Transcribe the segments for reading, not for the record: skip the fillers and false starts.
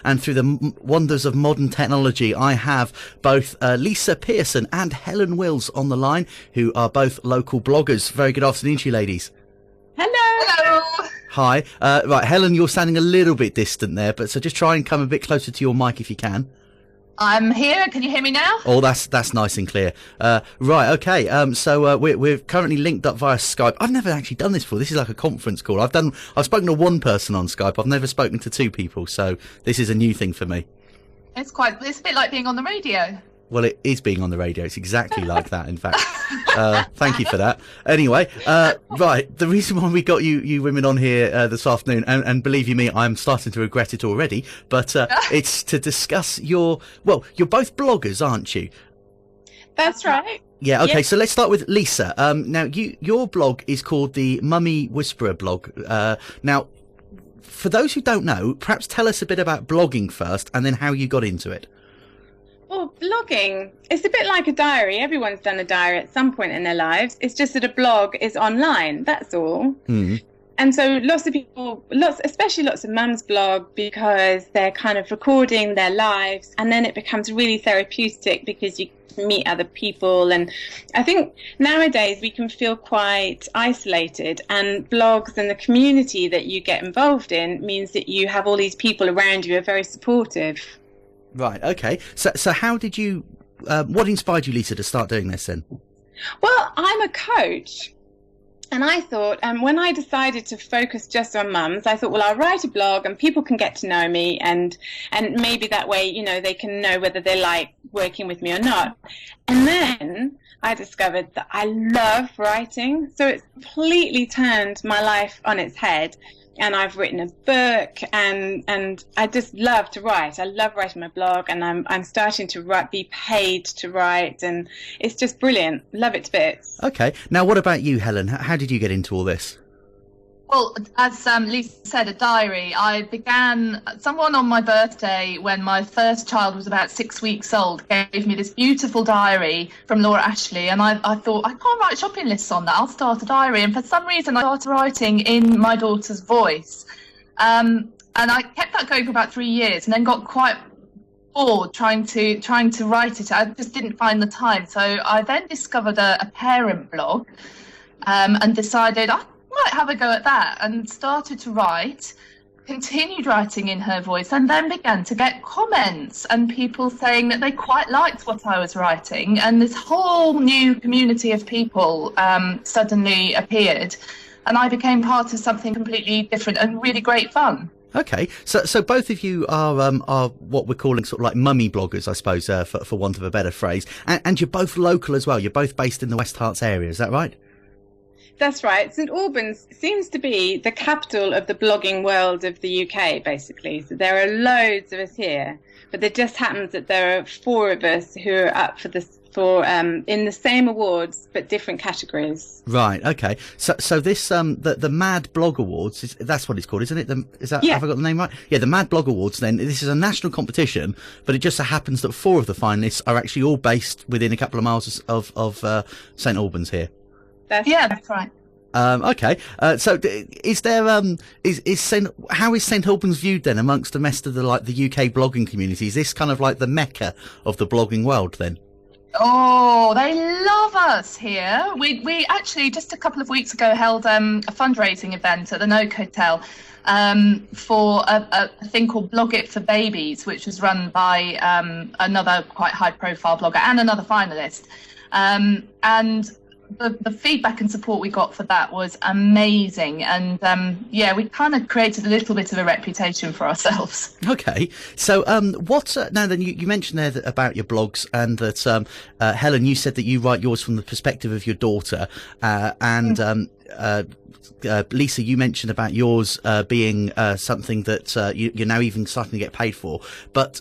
And through the wonders of modern technology, I have both Lisa Pearson and Helen Wills on the line, who are both local bloggers. Very good afternoon to you, ladies. Hello. Hi. Right, Helen, you're sounding a little bit distant there, but so just try and come a bit closer to your mic if you can. I'm here. Can you hear me now? Oh, that's nice and clear. Right, okay. So we're currently linked up via Skype. I've never actually done this before. This is like a conference call. I've spoken to one person on Skype. I've never spoken to two people. So this is a new thing for me. It's a bit like being on the radio. Well, it is being on the radio. It's exactly like that, in fact. Thank you for that. Anyway, right, the reason why we got you women on here this afternoon, and believe you me, I'm starting to regret it already, but it's to discuss you're both bloggers, aren't you? That's right. Yeah, okay, Yeah. So let's start with Lisa. Now, your blog is called the Mummy Whisperer blog. Now, for those who don't know, perhaps tell us a bit about blogging first, and then how you got into it. Well, blogging, it's a bit like a diary. Everyone's done a diary at some point in their lives. It's just that a blog is online. That's all. Mm. And so lots of people, especially lots of mums blog because they're kind of recording their lives, and then it becomes really therapeutic because you meet other people. And I think nowadays we can feel quite isolated, and blogs and the community that you get involved in means that you have all these people around you who are very supportive. Right, okay. So how did you, what inspired you, Lisa, to start doing this then? Well, I'm a coach. And I thought, when I decided to focus just on mums, I thought, well, I'll write a blog and people can get to know me, and maybe that way, you know, they can know whether they like working with me or not. And then I discovered that I love writing. So it's completely turned my life on its head. And I've written a book, and I just love to write. I love writing my blog, and I'm starting to be paid to write, and it's just brilliant. Love it to bits. Okay. Now, what about you, Helen? How did you get into all this? Well, as Lisa said, a diary. I began, someone on my birthday, when my first child was about 6 weeks old, gave me this beautiful diary from Laura Ashley, and I thought, I can't write shopping lists on that, I'll start a diary. And for some reason, I started writing in my daughter's voice. And I kept that going for about 3 years, and then got quite bored trying to write it. I just didn't find the time. So I then discovered a parent blog, and decided I might have a go at that, and started to write, continued writing in her voice, and then began to get comments and people saying that they quite liked what I was writing, and this whole new community of people suddenly appeared, and I became part of something completely different and really great fun. Okay, so both of you are what we're calling sort of like mummy bloggers, I suppose, for want of a better phrase, and you're both local as well. You're both based in the West Herts area, is that right? That's right. St Albans seems to be the capital of the blogging world of the UK, basically. So there are loads of us here, but it just happens that there are 4 of us who are up for in the same awards but different categories. Right. Okay. So this the Mad Blog Awards, that's what it's called, isn't it? Yeah. Have I got the name right? Yeah, the Mad Blog Awards. Then this is a national competition, but it just so happens that 4 of the finalists are actually all based within a couple of miles of St Albans here. That's right. Okay. So is there how is St Albans viewed then amongst the rest of the UK blogging community? Is this kind of like the mecca of the blogging world then? Oh, they love us here. We actually just a couple of weeks ago held a fundraising event at the Noak Hotel for a thing called Blog It for Babies, which was run by another quite high-profile blogger and another finalist. And the feedback and support we got for that was amazing, and we kind of created a little bit of a reputation for ourselves. Okay, so now then you mentioned there about your blogs, and that Helen, you said that you write yours from the perspective of your daughter, and Lisa, you mentioned about yours being something that you're now even starting to get paid for, but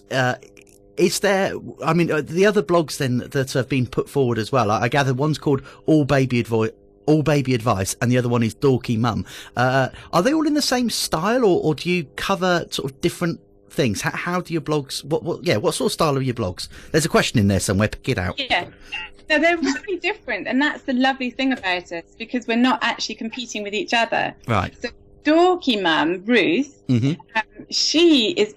is there, I mean, the other blogs then that have been put forward as well, I gather one's called All Baby Advice, and the other one is Dorky Mum. Are they all in the same style, or do you cover sort of different things? How do your blogs, what sort of style are your blogs? There's a question in there somewhere, pick it out. Yeah. No, they're really different, and that's the lovely thing about us, because we're not actually competing with each other. Right. So dorky mum, Ruth, Mm-hmm. she is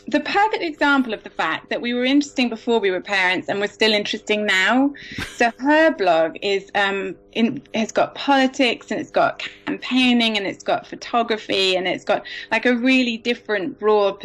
the perfect example of the fact that we were interesting before we were parents and we're still interesting now. So her blog is has got politics, and it's got campaigning, and it's got photography, and it's got like a really different broad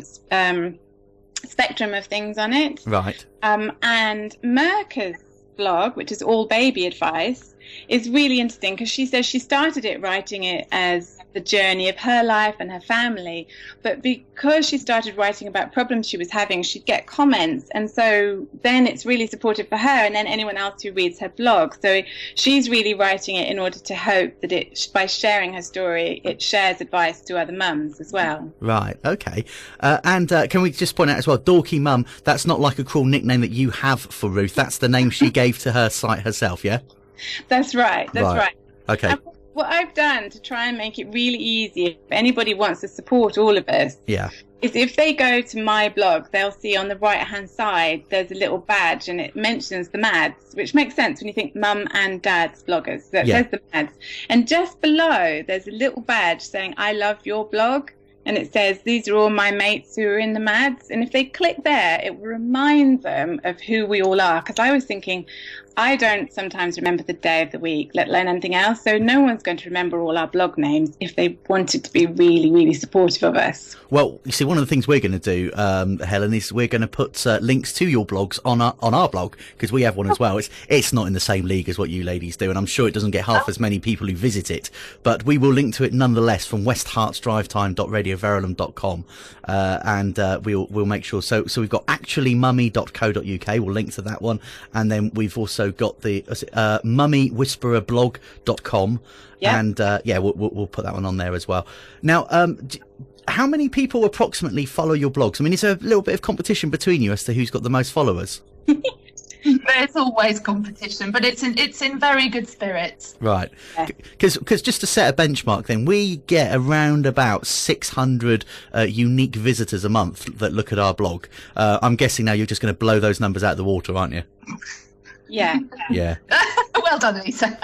spectrum of things on it. Right. And Merca's blog, which is all baby advice, is really interesting because she says she started writing it as the journey of her life and her family, but because she started writing about problems she was having, she'd get comments, and so then it's really supportive for her and then anyone else who reads her blog. So she's really writing it in order to hope that by sharing her story, it shares advice to other mums as well. Right, okay. And can we just point out as well, Dorky Mum, that's not like a cruel nickname that you have for Ruth, that's the name she gave to her site herself, yeah? That's right. Okay. What I've done to try and make it really easy if anybody wants to support all of us, is if they go to my blog, they'll see on the right-hand side there's a little badge and it mentions the Mads, which makes sense when you think mum and dad's bloggers. So it says the Mads. And just below there's a little badge saying, I love your blog. And it says, these are all my mates who are in the Mads. And if they click there, it will remind them of who we all are. Because I was thinking, I don't sometimes remember the day of the week, let alone anything else. So no one's going to remember all our blog names if they wanted to be really, really supportive of us. Well, you see, one of the things we're going to do, Helen, is we're going to put links to your blogs on our blog, because we have one as well. It's not in the same league as what you ladies do, and I'm sure it doesn't get half as many people who visit it, but we will link to it nonetheless from westheartsdrivetime.radioverulam.com, and we'll make sure. So we've got actuallymummy.co.uk. We'll link to that one, and then we've also got the mummywhispererblog.com, and we'll put that one on there as well. Now, how many people approximately follow your blogs? I mean, is there a little bit of competition between you as to who's got the most followers? There's always competition, but it's in very good spirits. Right. Because just to set a benchmark, then we get around about 600 unique visitors a month that look at our blog. I'm guessing now you're just going to blow those numbers out of the water, aren't you? Yeah. Well done, Lisa.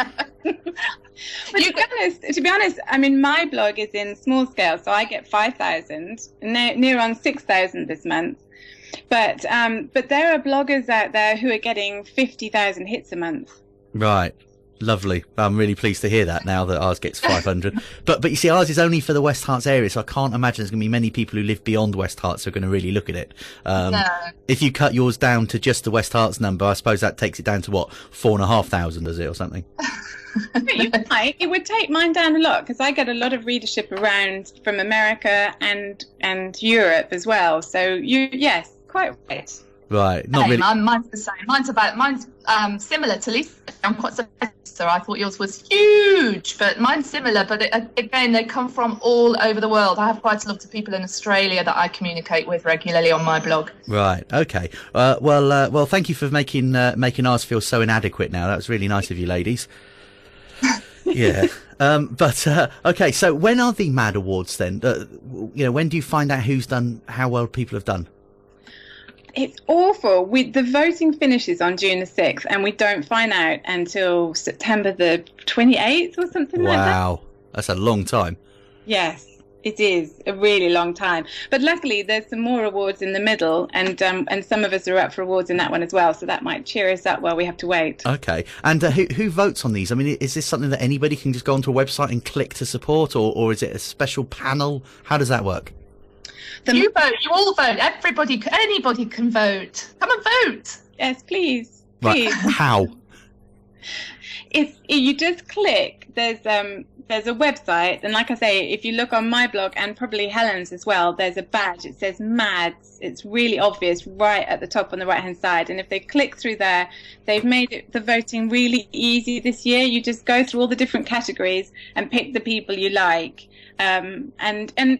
To be honest, I mean, my blog is in small scale, so I get 5,000, near on 6,000 this month. But there are bloggers out there who are getting 50,000 hits a month. Right. Lovely. I'm really pleased to hear that now that ours gets 500. But you see, ours is only for the West Herts area, so I can't imagine there's going to be many people who live beyond West Herts who are going to really look at it. No. If you cut yours down to just the West Herts number, I suppose that takes it down to what, 4,500, does it, or something? It would take mine down a lot, because I get a lot of readership around from America and Europe as well. So yes, quite right. Right, not really. Mine's the same. Mine's similar to Lisa. I'm quite surprised. So I thought yours was huge, but mine's similar. But again, they come from all over the world. I have quite a lot of people in Australia that I communicate with regularly on my blog. Right. Okay. Well, thank you for making ours feel so inadequate. Now that was really nice of you, ladies. Yeah. Okay. So when are the Mad Awards then? When do you find out who's done, how well people have done? It's awful. The voting finishes on June the 6th, and we don't find out until September the 28th or something like that. Wow, that's a long time. Yes, it is a really long time. But luckily, there's some more awards in the middle, and some of us are up for awards in that one as well. So that might cheer us up while we have to wait. Okay. And who votes on these? I mean, is this something that anybody can just go onto a website and click to support, or is it a special panel? How does that work? You vote. You all vote. Anybody can vote. Come and vote. Yes, please. Right. How? You just click. There's a website, and like I say, if you look on my blog and probably Helen's as well, there's a badge. It says Mads. It's really obvious right at the top on the right hand side. And if they click through there, they've made the voting really easy this year. You just go through all the different categories and pick the people you like. And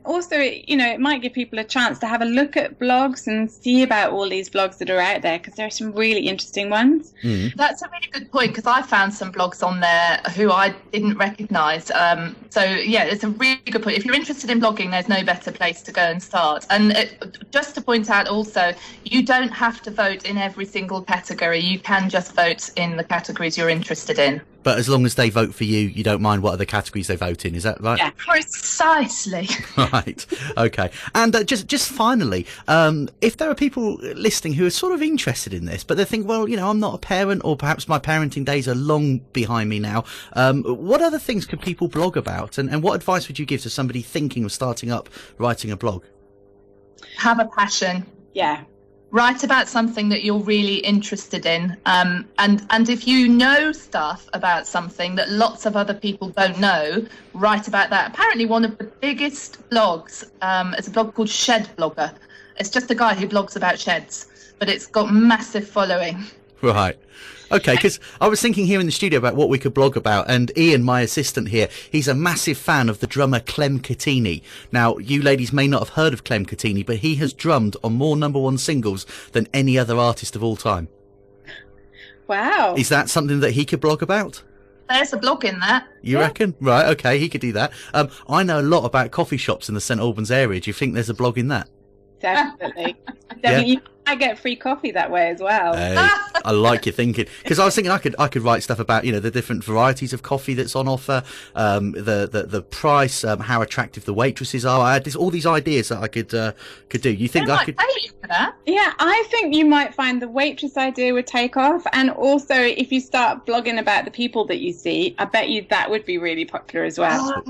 also, it might give people a chance to have a look at blogs and see about all these blogs that are out there, because there are some really interesting ones. Mm. That's a really good point, because I found some blogs on there who I didn't recognise. It's a really good point. If you're interested in blogging, there's no better place to go and start. And just to point out also, you don't have to vote in every single category. You can just vote in the categories you're interested in. But as long as they vote for you, you don't mind what other categories they vote in. Is that right? Yeah. Precisely. Right. Okay. And just finally, if there are people listening who are sort of interested in this, but they think, well, I'm not a parent, or perhaps my parenting days are long behind me now. What other things could people blog about? And what advice would you give to somebody thinking of starting up writing a blog? Have a passion. Yeah. Write about something that you're really interested in, and if you know stuff about something that lots of other people don't know, write about that. Apparently one of the biggest blogs is a blog called Shed Blogger. It's just a guy who blogs about sheds, but it's got massive following. Right. Okay, because I was thinking here in the studio about what we could blog about, and Ian, my assistant here, he's a massive fan of the drummer Clem Catini. Now, you ladies may not have heard of Clem Catini, but he has drummed on more #1 singles than any other artist of all time. Wow. Is that something that he could blog about? There's a blog in that. You reckon? Right, okay, he could do that. I know a lot about coffee shops in the St Albans area. Do you think there's a blog in that? Definitely. Definitely. Yeah. I get free coffee that way as well. Hey, I like your thinking, because I was thinking I could write stuff about the different varieties of coffee that's on offer, the price, how attractive the waitresses are. I had all these ideas that I could do. You think I could? Pay you for that? Yeah, I think you might find the waitress idea would take off, and also if you start blogging about the people that you see, I bet you that would be really popular as well.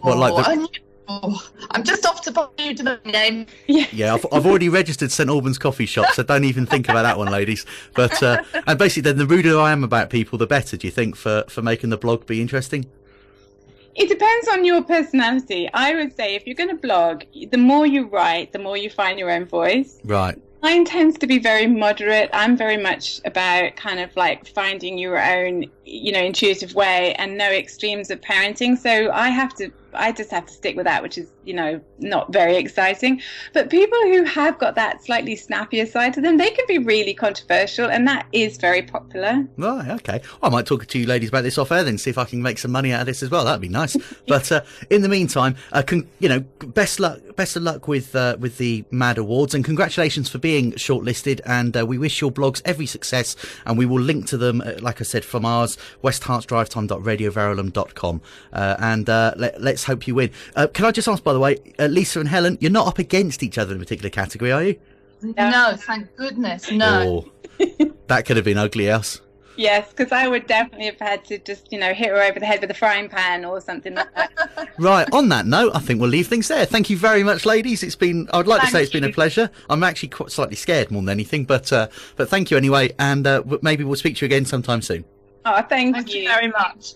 What like the? I'm just off to buy you domain name. Yeah, I've already registered St Albans coffee shop, so don't even think about that one, ladies. But and basically, then the ruder I am about people, the better. Do you think for making the blog be interesting? It depends on your personality. I would say if you're going to blog, the more you write, the more you find your own voice. Right. Mine tends to be very moderate. I'm very much about kind of like finding your own, intuitive way, and no extremes of parenting. So I just have to stick with that, which is, not very exciting. But people who have got that slightly snappier side to them, they can be really controversial, and that is very popular. Right, okay. I might talk to you ladies about this off air then, see if I can make some money out of this as well. That'd be nice. But in the meantime, best of luck with the MAD Awards, and congratulations for being shortlisted. And we wish your blogs every success, and we will link to them, like I said, from ours, westhartsdrivetime.radioverulam.com. And let's hope you win. Can I just ask, by the way, Lisa and Helen, you're not up against each other in a particular category, are you? No, thank goodness, no. Oh, that could have been ugly else. Yes, because I would definitely have had to just, hit her over the head with a frying pan or something like that. Right, on that note, I think we'll leave things there. Thank you very much, ladies. I'd like to say it's been a pleasure. I'm actually quite slightly scared more than anything, but thank you anyway, and maybe we'll speak to you again sometime soon. Oh, thank you very much.